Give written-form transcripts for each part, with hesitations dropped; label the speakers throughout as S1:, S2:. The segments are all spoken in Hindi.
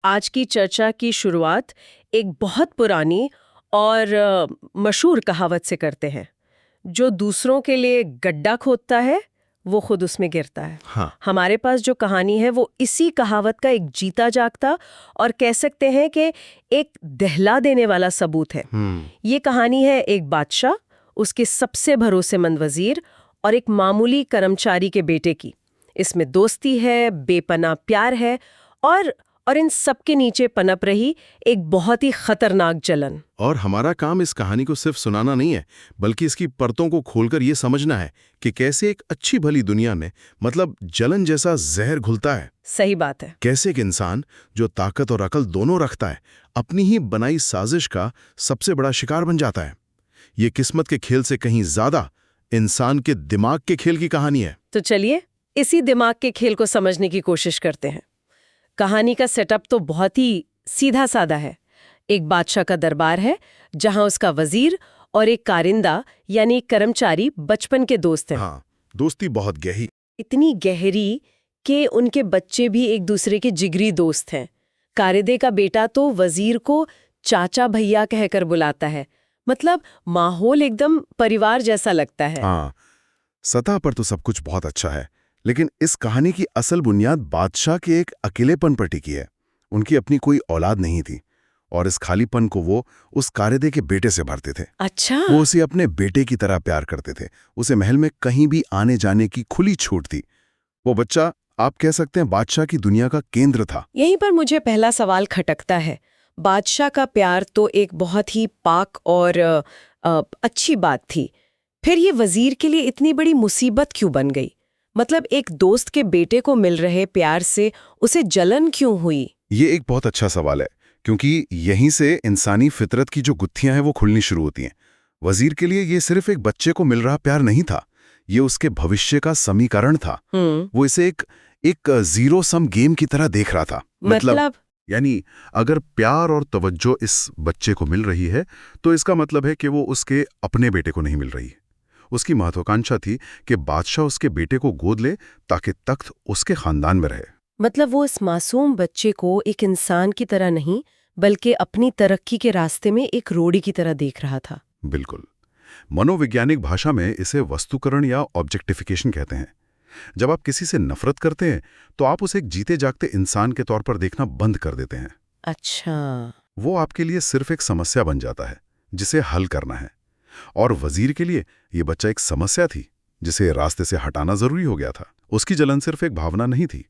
S1: आज की चर्चा की शुरुआत एक बहुत पुरानी और मशहूर कहावत से करते हैं। जो दूसरों के लिए गड्ढा खोदता है वो खुद उसमें गिरता है।
S2: हाँ।
S1: हमारे पास जो कहानी है वो इसी कहावत का एक जीता जागता और कह सकते हैं कि एक दहला देने वाला सबूत है। ये कहानी है एक बादशाह, उसके सबसे भरोसेमंद वजीर और एक मामूली कर्मचारी के बेटे की। इसमें दोस्ती है, बेपनाह प्यार है और इन सब के नीचे पनप रही एक बहुत ही खतरनाक जलन।
S2: और हमारा काम इस कहानी को सिर्फ सुनाना नहीं है, बल्कि इसकी परतों को खोलकर ये समझना है कि कैसे एक अच्छी भली दुनिया में मतलब जलन जैसा जहर घुलता है।
S1: सही बात है।
S2: कैसे एक इंसान जो ताकत और अकल दोनों रखता है, अपनी ही बनाई साजिश का सबसे बड़ा शिकार बन जाता है। ये किस्मत के खेल से कहीं ज्यादा इंसान के दिमाग के खेल की कहानी है।
S1: तो चलिए इसी दिमाग के खेल को समझने की कोशिश करते हैं। कहानी का सेटअप तो बहुत ही सीधा साधा है। एक बादशाह का दरबार है जहां उसका वजीर और एक कारिंदा यानी एक कर्मचारी बचपन के दोस्त हैं।
S2: हाँ, दोस्ती बहुत गहरी।
S1: इतनी गहरी कि उनके बच्चे भी एक दूसरे के जिगरी दोस्त हैं। कारिंदे का बेटा तो वजीर को चाचा भैया कहकर बुलाता है। मतलब माहौल एकदम परिवार जैसा लगता है।
S2: हाँ, सतह पर तो सब कुछ बहुत अच्छा है, लेकिन इस कहानी की असल बुनियाद बादशाह के एक अकेलेपन पर टिकी है। उनकी अपनी कोई औलाद नहीं थी और इस खालीपन को वो उस कारिंदे के बेटे से भरते थे।
S1: अच्छा।
S2: वो उसे अपने बेटे की तरह प्यार करते थे। उसे महल में कहीं भी आने जाने की खुली छूट थी। वो बच्चा, आप कह सकते हैं, बादशाह की दुनिया का केंद्र था।
S1: यहीं पर मुझे पहला सवाल खटकता है। बादशाह का प्यार तो एक बहुत ही पाक और अच्छी बात थी, फिर ये वजीर के लिए इतनी बड़ी मुसीबत क्यों बन गई? मतलब एक दोस्त के बेटे को मिल रहे प्यार से उसे जलन क्यों हुई?
S2: ये एक बहुत अच्छा सवाल है, क्योंकि यहीं से इंसानी फितरत की जो गुत्थियां हैं वो खुलनी शुरू होती हैं। वजीर के लिए ये सिर्फ एक बच्चे को मिल रहा प्यार नहीं था, ये उसके भविष्य का समीकरण था। वो इसे एक जीरो सम गेम की तरह देख रहा था।
S1: मतलब
S2: यानी अगर प्यार और तवज्जो इस बच्चे को मिल रही है तो इसका मतलब है कि वो उसके अपने बेटे को नहीं मिल रही है। उसकी महत्वाकांक्षा थी कि बादशाह उसके बेटे को गोद ले ताकि तख्त उसके खानदान में रहे।
S1: मतलब वो इस मासूम बच्चे को एक इंसान की तरह नहीं बल्कि अपनी तरक्की के रास्ते में एक रोड़ी की तरह देख रहा था।
S2: बिल्कुल। मनोवैज्ञानिक भाषा में इसे वस्तुकरण या ऑब्जेक्टिफिकेशन कहते हैं। जब आप किसी से नफरत करते हैं तो आप उसे एक जीते जागते इंसान के तौर पर देखना बंद कर देते हैं।
S1: अच्छा।
S2: वो आपके लिए सिर्फ एक समस्या बन जाता है जिसे हल करना है। और वजीर के लिए ये बच्चा एक समस्या थी जिसे रास्ते से हटाना जरूरी हो गया था। उसकी जलन सिर्फ एक भावना नहीं थी,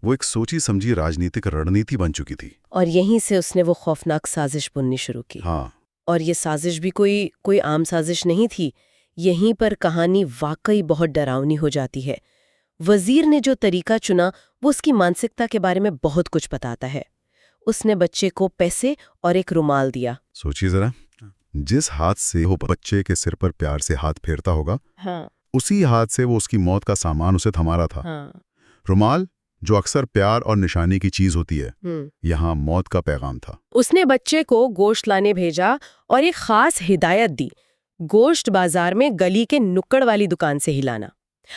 S2: वो एक सोची समझी राजनीतिक रणनीति बन चुकी थी।
S1: और यहीं से उसने वो खौफनाक साजिश बुननी शुरू की।
S2: हाँ।
S1: और ये साजिश भी कोई आम साजिश नहीं थी। यहीं पर कहानी वाकई बहुत डरावनी हो जाती है। वजीर ने जो तरीका चुना वो उसकी मानसिकता के बारे में बहुत कुछ बताता है। उसने बच्चे को पैसे और एक रुमाल दिया।
S2: सोचिए जरा, जिस हाथ से वो बच्चे के सिर पर प्यार से हाथ फेरता होगा,
S1: हाँ।
S2: उसी हाथ से वो उसकी मौत का सामान उसे थमा रहा था।
S1: हाँ।
S2: रुमाल, जो अक्सर प्यार और निशानी की चीज होती है, यहाँ मौत का पैगाम था।
S1: उसने बच्चे को गोश्त लाने भेजा और एक खास हिदायत दी, गोश्त बाजार में गली के नुक्कड़ वाली दुकान से ही लाना।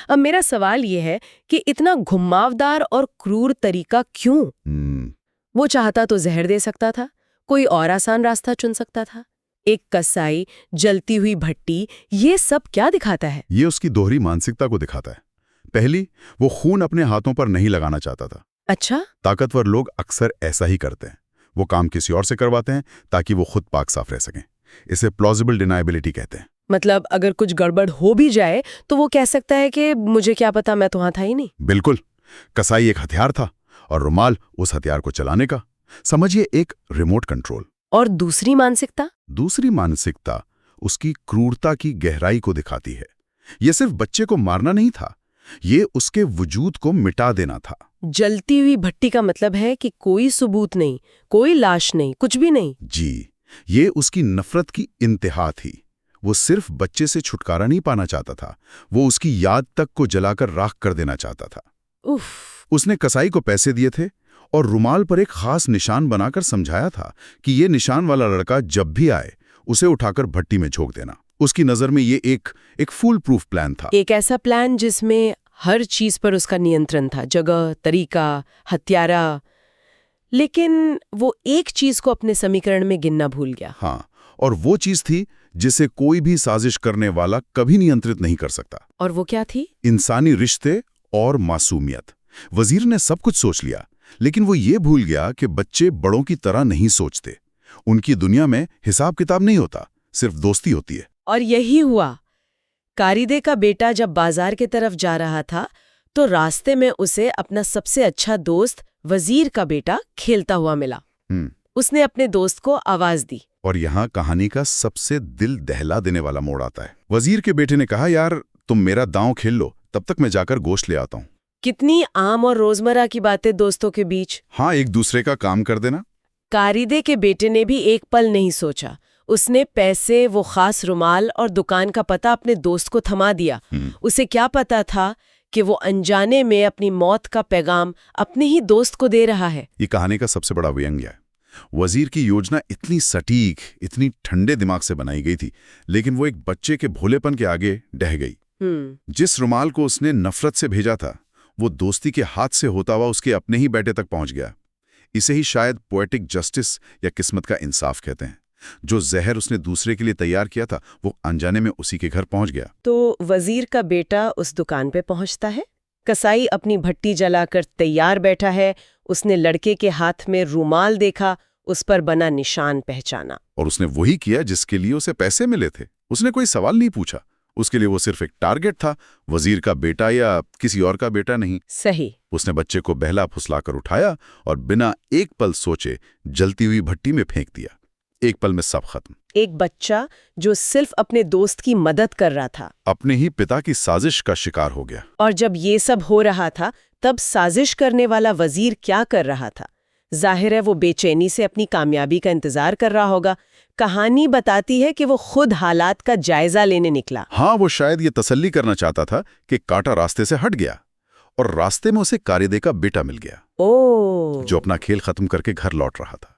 S1: अब मेरा सवाल ये है कि इतना घुमावदार और क्रूर तरीका क्यों? वो चाहता तो जहर दे सकता था, कोई और आसान रास्ता चुन सकता था। एक कसाई, जलती हुई भट्टी, ये सब क्या दिखाता है?
S2: ये उसकी दोहरी मानसिकता को दिखाता है। पहली, वो खून अपने हाथों पर नहीं लगाना चाहता था।
S1: अच्छा।
S2: ताकतवर लोग अक्सर ऐसा ही करते हैं, वो काम किसी और से करवाते हैं ताकि वो खुद पाक साफ रह सकें। इसे प्लॉजिबल डिनायबिलिटी कहते हैं।
S1: मतलब अगर कुछ गड़बड़ हो भी जाए तो वो कह सकता है कि मुझे क्या पता, मैं तो वहां था ही नहीं।
S2: बिल्कुल। कसाई एक हथियार था और रुमाल उस हथियार को चलाने का, समझिए, एक रिमोट कंट्रोल।
S1: और दूसरी मानसिकता?
S2: दूसरी मानसिकता उसकी क्रूरता की गहराई को दिखाती है। यह सिर्फ बच्चे को मारना नहीं था, ये उसके वजूद को मिटा देना था।
S1: जलती हुई भट्टी का मतलब है कि कोई सबूत नहीं, कोई लाश नहीं, कुछ भी नहीं।
S2: जी, ये उसकी नफरत की इंतहा थी। वो सिर्फ बच्चे से छुटकारा नहीं पाना चाहता था, वो उसकी याद तक को जलाकर राख कर देना चाहता था।
S1: उफ।
S2: उसने कसाई को पैसे दिए थे और रुमाल पर एक खास निशान बनाकर समझाया था कि ये निशान वाला लड़का जब भी आए उसे उठाकर भट्टी में झोंक देना। उसकी नजर में ये एक फुल प्रूफ प्लान था।
S1: एक ऐसा प्लान जिसमें हर चीज पर उसका नियंत्रण था, जगह, तरीका, हत्यारा। लेकिन वो एक चीज को अपने समीकरण में गिनना भूल गया।
S2: हाँ, और वो चीज थी जिसे कोई भी साजिश करने वाला कभी नियंत्रित नहीं कर सकता।
S1: और वो क्या थी?
S2: इंसानी रिश्ते और मासूमियत। वजीर ने सब कुछ सोच लिया, लेकिन वो ये भूल गया कि बच्चे बड़ों की तरह नहीं सोचते। उनकी दुनिया में हिसाब किताब नहीं होता, सिर्फ दोस्ती होती है।
S1: और यही हुआ। कारिदे का बेटा जब बाजार की तरफ जा रहा था तो रास्ते में उसे अपना सबसे अच्छा दोस्त वजीर का बेटा खेलता हुआ मिला। उसने अपने दोस्त को आवाज दी।
S2: और यहाँ कहानी का सबसे दिल दहला देने वाला मोड़ आता है। वजीर के बेटे ने कहा, यार तुम मेरा दांव खेल लो, तब तक मैं जाकर गोश्त ले आता हूँ।
S1: कितनी आम और रोजमर्रा की बातें दोस्तों के बीच।
S2: हाँ, एक दूसरे का काम कर देना।
S1: कारिदे के बेटे ने भी एक पल नहीं सोचा। उसने पैसे, वो खास रुमाल और दुकान का पता अपने दोस्त को थमा दिया। उसे क्या पता था कि वो अनजाने में अपनी मौत का पैगाम अपने ही दोस्त को दे रहा है।
S2: ये कहानी का सबसे बड़ा व्यंग्य है। वजीर की योजना इतनी सटीक, इतनी ठंडे दिमाग से बनाई गई थी, लेकिन वो एक बच्चे के भोलेपन के आगे ढह गई। जिस रुमाल को उसने नफरत से भेजा था, वो दोस्ती के हाथ से होता हुआ उसके अपने ही बेटे तक पहुंच गया। इसे ही शायद पोएटिक जस्टिस या किस्मत का इंसाफ कहते हैं। जो जहर उसने दूसरे के लिए तैयार किया था, वो अनजाने में उसी के घर पहुंच गया।
S1: तो वजीर का बेटा उस दुकान पे पहुंचता है। कसाई अपनी भट्टी जलाकर तैयार बैठा है। उसने लड़के के हाथ में रुमाल देखा, उस पर बना निशान पहचाना।
S2: और उसने वही किया जिसके लिए उसे पैसे मिले थे। उसने कोई सवाल नहीं पूछा। उसके लिए वो सिर्फ एक टारगेट था, वजीर का बेटा या किसी और का बेटा नहीं।
S1: सही।
S2: उसने बच्चे को बहला फुसलाकर उठाया और बिना एक पल सोचे जलती हुई भट्टी में फेंक दिया। एक पल में सब खत्म।
S1: एक बच्चा जो सिर्फ अपने दोस्त की मदद कर रहा था,
S2: अपने ही पिता की साजिश का शिकार हो गया।
S1: और जब ये सब हो रहा था, तब साजिश करने वाला वजीर क्या कर रहा था? जाहिर है वो बेचैनी से अपनी कामयाबी का इंतजार कर रहा होगा। कहानी बताती है कि वो खुद हालात का जायजा लेने निकला।
S2: हाँ, वो शायद ये तसल्ली करना चाहता था कि कांटा रास्ते से हट गया, और रास्ते में उसे कारिदे का बेटा मिल गया, जो अपना खेल खत्म करके घर लौट रहा था।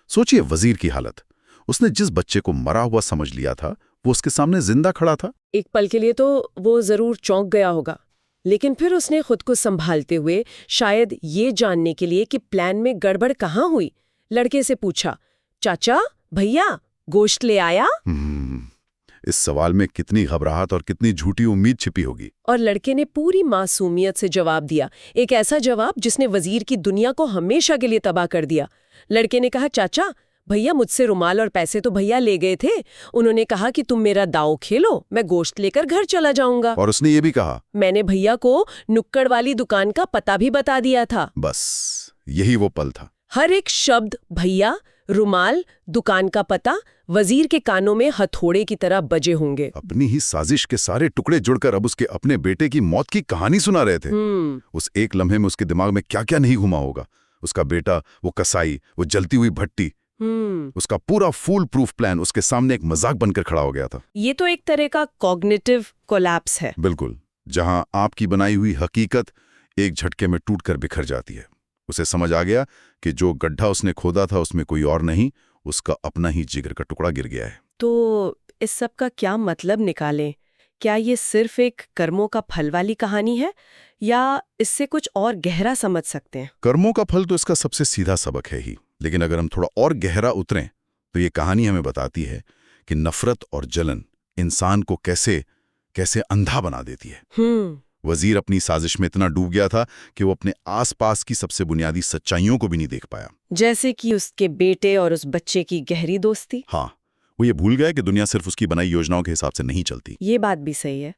S2: सोचिए वजीर की हालत। उसने जिस बच्चे को मरा हुआ समझ लिया था, वो उसके सामने जिंदा खड़ा था।
S1: एक पल के लिए तो वो जरूर चौंक गया होगा, लेकिन फिर उसने खुद को संभालते हुए, शायद ये जानने के लिए कि प्लान में गड़बड़ कहाँ हुई, लड़के से पूछा, चाचा भैया गोश्त ले आया?
S2: इस सवाल में कितनी घबराहट और कितनी झूठी उम्मीद छिपी होगी।
S1: और लड़के ने पूरी मासूमियत से जवाब दिया, एक ऐसा जवाब जिसने वजीर की दुनिया को हमेशा के लिए तबाह कर दिया। लड़के ने कहा, चाचा भैया मुझसे रुमाल और पैसे तो भैया ले गए थे। उन्होंने कहा कि तुम मेरा दांव खेलो, मैं गोश्त लेकर घर चला जाऊंगा।
S2: और उसने ये भी कहा,
S1: मैंने भैया को नुक्कड़ वाली दुकान का पता भी बता दिया था।
S2: बस यही वो पल था।
S1: हर एक शब्द, भैया, रुमाल, दुकान का पता, वजीर के कानों में हथौड़े की तरह बजे होंगे।
S2: अपनी ही साजिश के सारे टुकड़े जुड़कर अब उसके अपने बेटे की मौत की कहानी सुना रहे थे। उस एक लम्हे में उसके दिमाग में क्या क्या नहीं घुमा होगा। उसका बेटा, वो कसाई, वो जलती हुई भट्टी, उसका पूरा फूल प्रूफ प्लान उसके सामने एक मजाक बनकर खड़ा हो गया था।
S1: ये तो एक तरह का कॉग्निटिव कोलैप्स है।
S2: बिल्कुल, जहां आपकी बनाई हुई हकीकत एक झटके में टूटकर बिखर जाती है। उसे समझ आ गया कि जो गड्ढा उसने खोदा था उसमें कोई और नहीं, उसका अपना ही जिगर का टुकड़ा गिर गया है।
S1: तो इस सब का क्या मतलब निकालें? क्या ये सिर्फ एक कर्मों का फल वाली कहानी है, या इससे कुछ और गहरा समझ सकते हैं?
S2: कर्मों का फल तो इसका सबसे सीधा सबक है ही, लेकिन अगर हम थोड़ा और गहरा उतरें तो ये कहानी हमें बताती है कि नफरत और जलन इंसान को कैसे कैसे अंधा बना देती है। वजीर अपनी साजिश में इतना डूब गया था कि वो अपने आसपास की सबसे बुनियादी सच्चाइयों को भी नहीं देख पाया।
S1: जैसे कि उसके बेटे और उस बच्चे की गहरी दोस्ती।
S2: हाँ, वो ये भूल गया कि दुनिया सिर्फ उसकी बनाई योजनाओं के हिसाब से नहीं चलती।
S1: ये बात भी सही है।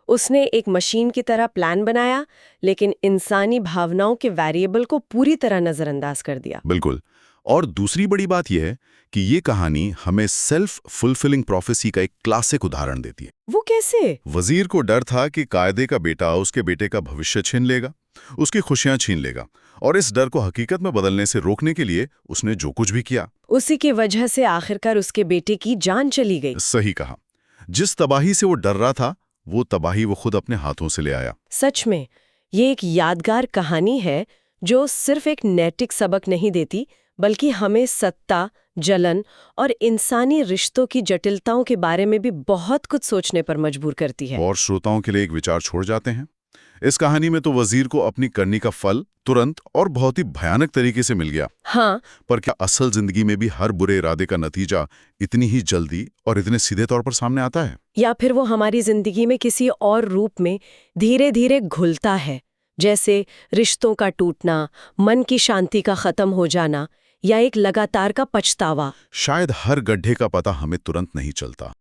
S1: उसने एक मशीन की तरह प्लान बनाया, लेकिन इंसानी भावनाओं के वेरिएबल को पूरी तरह नजरअंदाज कर दिया।
S2: बिल्कुल। और दूसरी बड़ी बात यह है कि ये कहानी हमें सेल्फ फुलफिलिंग प्रोफेसी का एक क्लासिक उदाहरण देती है।
S1: वो कैसे?
S2: वजीर को डर था कि कायदे का बेटा उसके बेटे का भविष्य छीन लेगा, उसकी खुशियां छीन लेगा, और इस डर को हकीकत में बदलने से रोकने के लिए उसने जो कुछ भी किया,
S1: उसी की वजह से आखिरकार उसके बेटे की जान चली गई।
S2: सही कहा। जिस तबाही से वो डर रहा था, वो तबाही वो खुद अपने हाथों से ले आया।
S1: सच में ये एक यादगार कहानी है जो सिर्फ एक नैतिक सबक नहीं देती, बल्कि हमें सत्ता, जलन और इंसानी रिश्तों की जटिलताओं के बारे में भी बहुत कुछ सोचने पर मजबूर करती है।
S2: और श्रोताओं के लिए एक विचार छोड़ जाते हैं। इस कहानी में तो वजीर को अपनी करनी का फल तुरंत और बहुत ही भयानक तरीके से मिल गया।
S1: हाँ,
S2: पर क्या असल जिंदगी में भी हर बुरे इरादे का नतीजा इतनी ही जल्दी और इतने सीधे तौर पर सामने आता है?
S1: या फिर वो हमारी जिंदगी में किसी और रूप में धीरे धीरे घुलता है, जैसे रिश्तों का टूटना, मन की शांति का खत्म हो जाना, या एक लगातार का पछतावा?
S2: शायद हर गड्ढे का पता हमें तुरंत नहीं चलता,